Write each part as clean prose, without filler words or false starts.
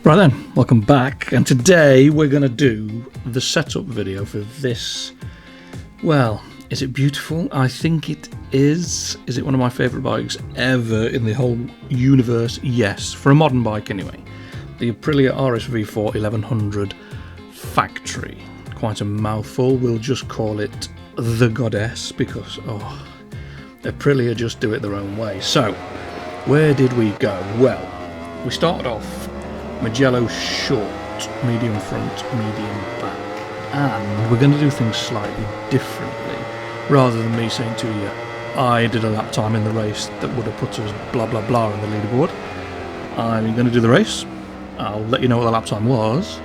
Right then, welcome back, and today we're going to do the setup video for this. Well, is it beautiful? I think it is. Is it one of my favourite bikes ever in the whole universe? Yes, for a modern bike anyway. The Aprilia RSV4 1100 Factory. Quite a mouthful, we'll just call it the Goddess because, Aprilia just do it their own way. So, where did we go? Well, we started off Mugello short, medium front, medium back, and we're going to do things slightly differently. Rather than me saying to you, I did a lap time in the race that would have put us blah blah blah on the leaderboard, I'm going to do the race, I'll let you know what the lap time was,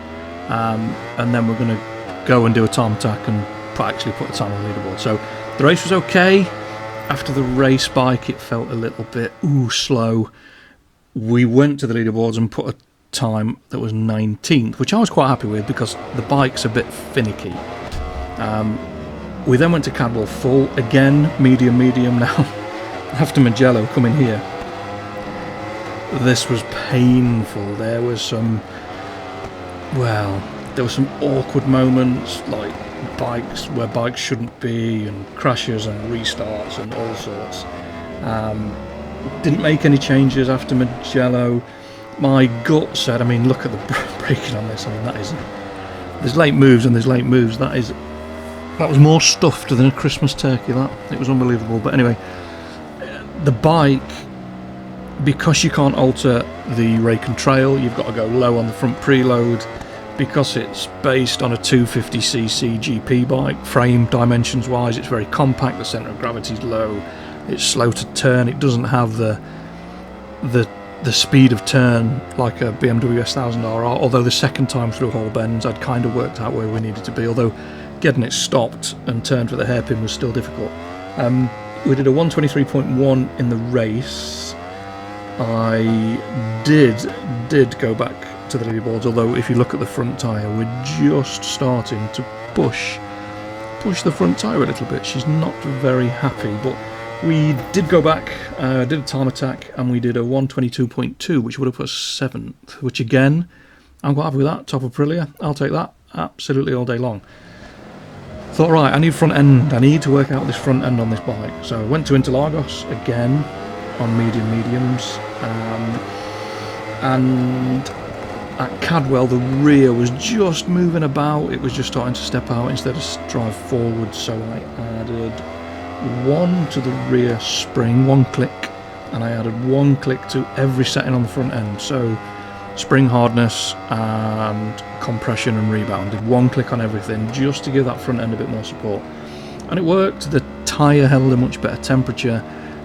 and then we're going to go and do a time attack and actually put a time on the leaderboard. So the race was okay. After the race bike it felt a little bit slow. We went to the leaderboards and put a time that was 19th, which I was quite happy with because the bike's a bit finicky. We then went to Cadwell full, again medium now. After Mugello coming here, this was painful. There was some awkward moments, like bikes where bikes shouldn't be, and crashes and restarts and all sorts. Didn't make any changes after Mugello. My gut said, look at the braking on this. There's late moves and there's late moves. That was more stuffed than a Christmas turkey. It was unbelievable. But anyway, the bike, because you can't alter the rake and trail, you've got to go low on the front preload. Because it's based on a 250cc GP bike, frame dimensions wise, it's very compact. The centre of gravity is low. It's slow to turn. It doesn't have the speed of turn like a BMW S1000RR, although the second time through Hall Bends I'd kind of worked out where we needed to be, although getting it stopped and turned for the hairpin was still difficult. We did a 123.1 in the race. I did go back to the leaderboards, although if you look at the front tyre, we're just starting to push the front tyre a little bit. She's not very happy, but we did go back, did a time attack, and we did a 122.2, which would have put us 7th, which again, I'm quite happy with that. Top Aprilia, I'll take that absolutely all day long. Thought, right, I need front end, I need to work out this front end on this bike. So I went to Interlagos again on mediums, and at Cadwell the rear was just moving about, it was just starting to step out instead of drive forward, so I added 1 to the rear spring, 1 click, and I added 1 click to every setting on the front end. So spring hardness and compression and rebound, did 1 click on everything just to give that front end a bit more support, and it worked. The tyre held a much better temperature,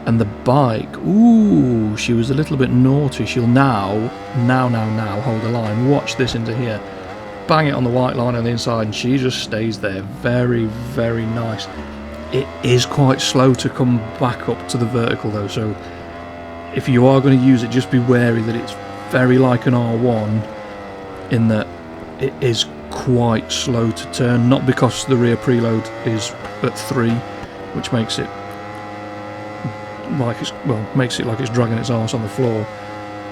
and the bike, she was a little bit naughty. She'll now hold the line. Watch this into here, bang it on the white line on the inside, and she just stays there. Very, very nice. It is quite slow to come back up to the vertical though, so if you are going to use it, just be wary that it's very like an R1 in that it is quite slow to turn, not because the rear preload is at 3, which makes it like it's dragging its arse on the floor.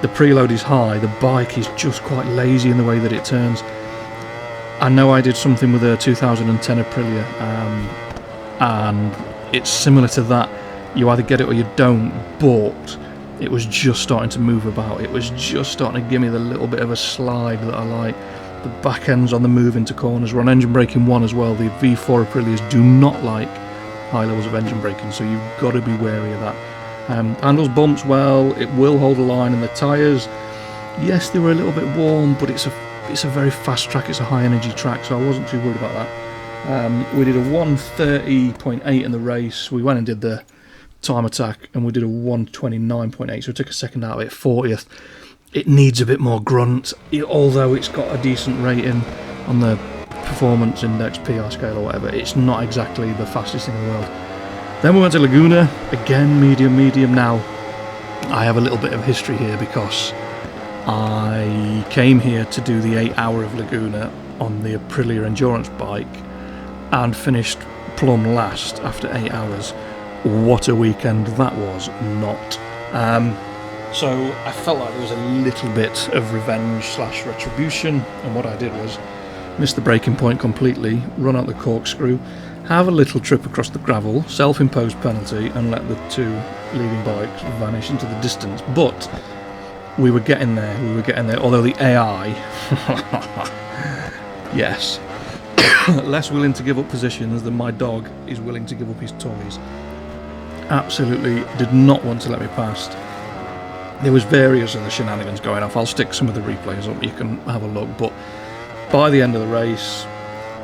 The preload is high, the bike is just quite lazy in the way that it turns. I know I did something with a 2010 Aprilia, and it's similar to that. You either get it or you don't, but it was just starting to move about. It was just starting to give me the little bit of a slide that I like. The back ends on the move into corners. We're on engine braking 1 as well. The V4 Aprilias do not like high levels of engine braking, so you've got to be wary of that. Handles bumps well, it will hold the line, and the tyres, yes, they were a little bit warm, but it's a very fast track, it's a high energy track, so I wasn't too worried about that. We did a 130.8 in the race. We went and did the time attack, and we did a 129.8, so we took a second out of it, 40th. It needs a bit more grunt, although it's got a decent rating on the performance index, PR scale or whatever. It's not exactly the fastest thing in the world. Then we went to Laguna, again medium. Now I have a little bit of history here because I came here to do the 8 hour of Laguna on the Aprilia endurance bike and finished plumb last after 8 hours. What a weekend that was not. So I felt like there was a little bit of revenge / retribution, and what I did was miss the braking point completely, run out the corkscrew, have a little trip across the gravel, self-imposed penalty, and let the two leading bikes vanish into the distance. But we were getting there, although the AI, yes, less willing to give up positions than my dog is willing to give up his toys. Absolutely did not want to let me past. There was various other shenanigans going off. I'll stick some of the replays up, you can have a look, but by the end of the race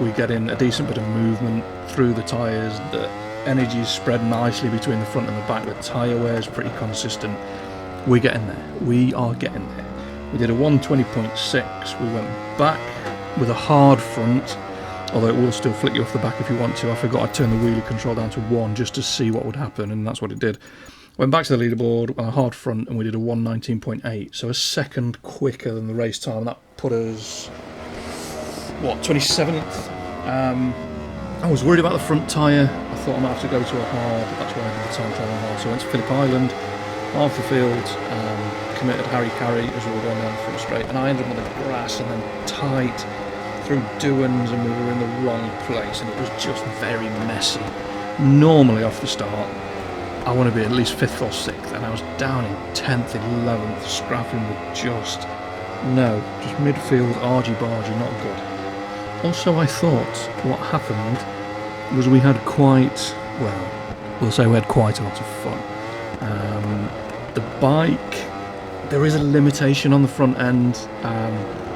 we get in a decent bit of movement through the tyres, the energy is spread nicely between the front and the back, the tyre wear is pretty consistent. We're getting there, we are getting there. We did a 120.6, we went back with a hard front, although it will still flick you off the back if you want to. I forgot I turned the wheelie control down to 1 just to see what would happen, and that's what it did. Went back to the leaderboard on a hard front and we did a 119.8, so a second quicker than the race time. That put us, what, 27th? I was worried about the front tyre. I thought I might have to go to a hard, that's why I did the time trial on hard. So I went to Phillip Island, half the field, committed Harry Carry as we were going down the front straight, and I ended up on the grass and then tight through Dewans, and we were in the wrong place, and it was just very messy. Normally off the start I want to be at least 5th or 6th, and I was down in 10th, 11th, scrapping with just midfield, argy-bargy, not good. Also, I thought what happened was we had quite a lot of fun. The bike, there is a limitation on the front end,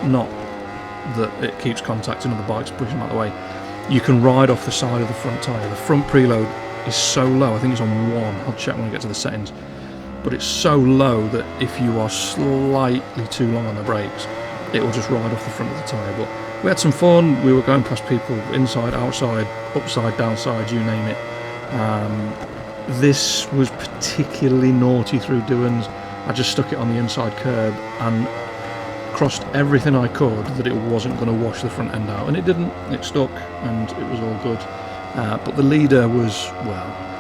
not that it keeps contacting other bikes, pushing them out of the way. You can ride off the side of the front tyre. The front preload is so low, I think it's on 1, I'll check when I get to the settings, but it's so low that if you are slightly too long on the brakes, it will just ride off the front of the tyre. But we had some fun, we were going past people inside, outside, upside, downside, you name it. This was particularly naughty through Dewans. I just stuck it on the inside curb and crossed everything I could that it wasn't going to wash the front end out, and it didn't, it stuck, and it was all good. But the leader was,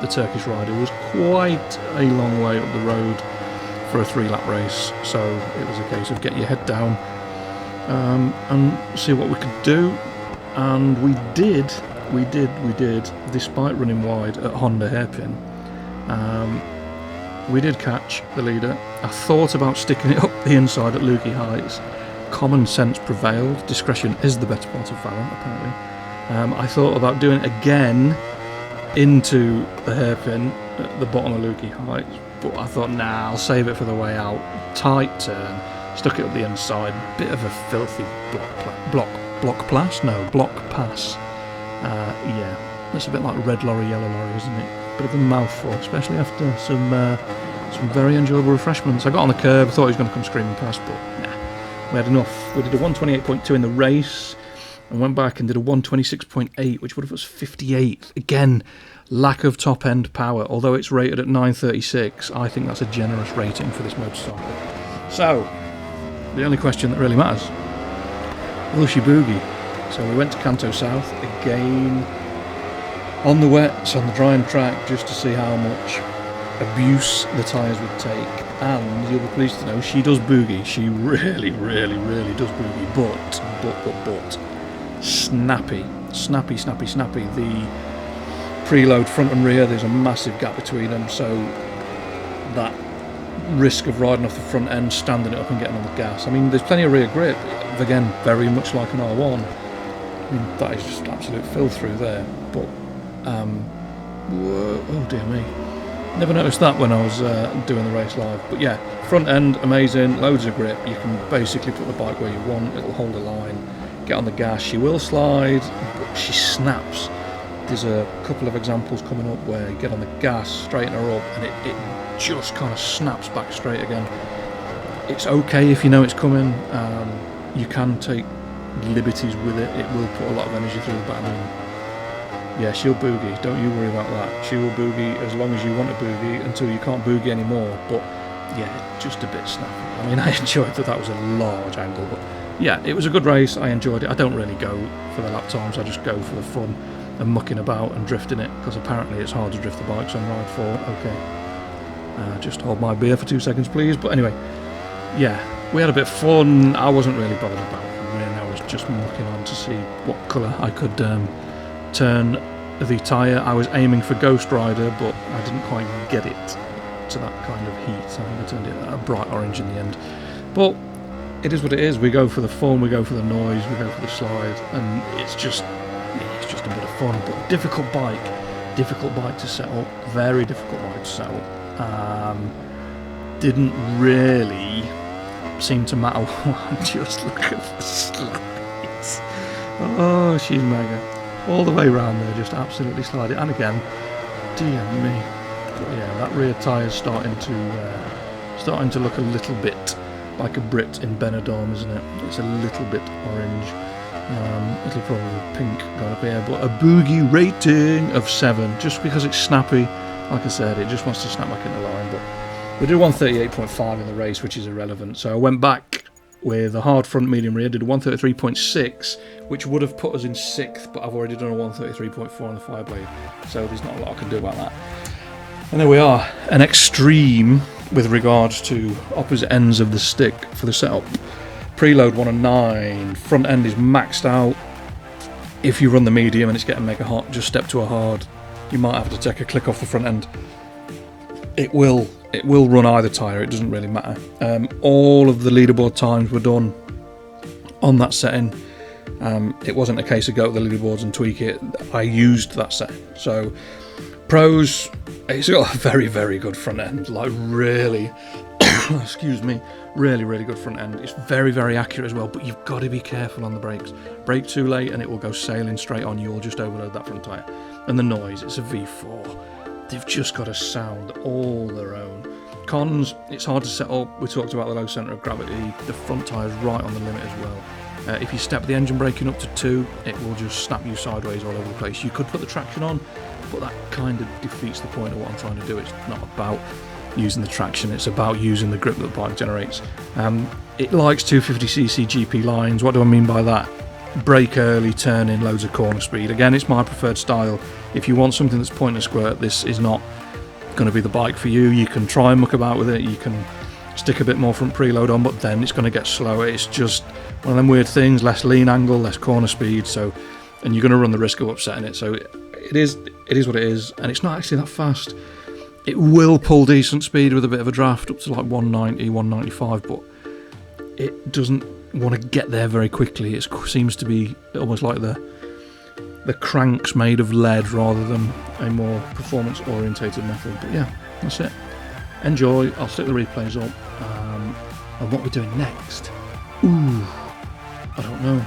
the Turkish rider was quite a long way up the road for a 3-lap race, so it was a case of get your head down and see what we could do, and we did, despite running wide at Honda hairpin. We did catch the leader. I thought about sticking it up the inside at Lukey Heights. Common sense prevailed, discretion is the better part of valour, apparently. I thought about doing it again into the hairpin at the bottom of Lukey Heights, but I thought, nah, I'll save it for the way out. Tight turn, stuck it up the inside, bit of a filthy block pass. Yeah, that's a bit like red lorry, yellow lorry, isn't it? Bit of a mouthful, especially after some very enjoyable refreshments. I got on the curb, thought he was going to come screaming past, but nah, we had enough. We did a 128.2 in the race, and went back and did a 126.8, which would have us 58th. Again, lack of top-end power. Although it's rated at 936, I think that's a generous rating for this motorcycle. So, the only question that really matters, will she boogie? So we went to Canto South again, on the wets, on the drying track, just to see how much abuse the tyres would take. And you'll be pleased to know she does boogie. She really does boogie. But snappy. The preload front and rear, there's a massive gap between them, so that risk of riding off the front end, standing it up and getting on the gas. I mean, there's plenty of rear grip, again, very much like an R1. I mean, that is just absolute fill through there. But oh dear me, never noticed that when I was doing the race live. But yeah, front end amazing, loads of grip. You can basically put the bike where you want, it'll hold a line. Get on the gas, she will slide, but she snaps. There's a couple of examples coming up where you get on the gas, straighten her up, and it just kind of snaps back straight again. It's okay if you know it's coming. You can take liberties with it. It will put a lot of energy through the back. Yeah, she'll boogie. Don't you worry about that. She will boogie as long as you want to boogie until you can't boogie anymore. But yeah, just a bit snappy. I mean, I enjoyed that was a large angle, but yeah, it was a good race. I enjoyed it. I don't really go for the lap times. I just go for the fun and mucking about and drifting it, because apparently it's hard to drift the bikes on Ride 4. Okay. Just hold my beer for 2 seconds, please. But anyway, yeah, we had a bit of fun. I wasn't really bothered about it, really. I was just looking on to see what colour I could turn the tyre. I was aiming for Ghost Rider, but I didn't quite get it to that kind of heat. I think I turned it a bright orange in the end. But it is what it is. We go for the fun, we go for the noise, we go for the slide, and it's just a bit of fun. But difficult bike to set up, very difficult bike to set up. Didn't really seem to matter. Just look at the slides. Oh, she's mega. All the way around there, just absolutely sliding. And again, dear me. But yeah, that rear tyre's starting to look a little bit like a Brit in Benidorm, isn't it? It's a little bit orange. It'll probably pink going up here, but a boogie rating of 7, just because it's snappy. Like I said, it just wants to snap back into line. But we did 138.5 in the race, which is irrelevant. So I went back with a hard front, medium rear, did a 133.6, which would have put us in 6th, but I've already done a 133.4 on the Fireblade, so there's not a lot I can do about that. And there we are, an extreme with regards to opposite ends of the stick for the setup. Preload 1 and 9, front end is maxed out. If you run the medium and it's getting mega hot, just step to a hard. You might have to take a click off the front end. It will run either tyre, it doesn't really matter. All of the leaderboard times were done on that setting. It wasn't a case of go to the leaderboards and tweak it. I used that setting. So pros, it's got a very, very good front end, like really, excuse me, really, really good front end. It's very, very accurate as well, but you've got to be careful on the brakes. Brake too late and it will go sailing straight on. You'll just overload that front tyre. And the noise, it's a V4. They've just got a sound all their own. Cons, it's hard to set up. We talked about the low centre of gravity. The front tyre is right on the limit as well. If you step the engine braking up to 2, it will just snap you sideways all over the place. You could put the traction on, but that kind of defeats the point of what I'm trying to do. It's not about using the traction, it's about using the grip that the bike generates. It likes 250cc GP lines. What do I mean by that? Brake early, turn in, loads of corner speed. Again, it's my preferred style. If you want something that's point and squirt, this is not going to be the bike for you. You can try and muck about with it, you can stick a bit more front preload on, but then it's going to get slower. It's just one of them weird things, less lean angle, less corner speed, so, and you're going to run the risk of upsetting it. So it is what it is, and it's not actually that fast. It will pull decent speed with a bit of a draft up to like 190, 195, but it doesn't want to get there very quickly. It seems to be almost like the crank's made of lead rather than a more performance orientated metal. But yeah, that's it. Enjoy. I'll stick the replays up. And what we're doing next, I don't know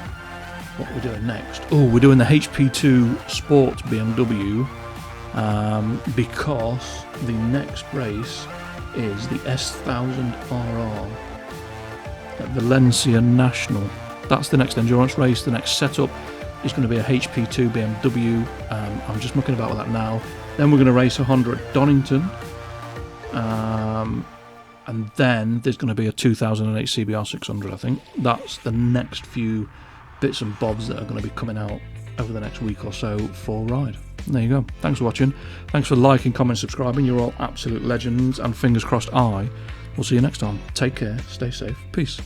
what we're doing next. We're doing the HP2 Sport BMW, because the next race is the S1000RR at Valencia National. That's the next endurance race. The next setup is going to be a HP2 BMW. I'm just mucking about with that now. Then we're going to race a Honda at Donington. And then there's going to be a 2008 CBR 600, I think. That's the next few bits and bobs that are going to be coming out over the next week or so for Ride. There you go. Thanks for watching. Thanks for liking, commenting, subscribing. You're all absolute legends, and fingers crossed I will see you next time. Take care, stay safe, peace.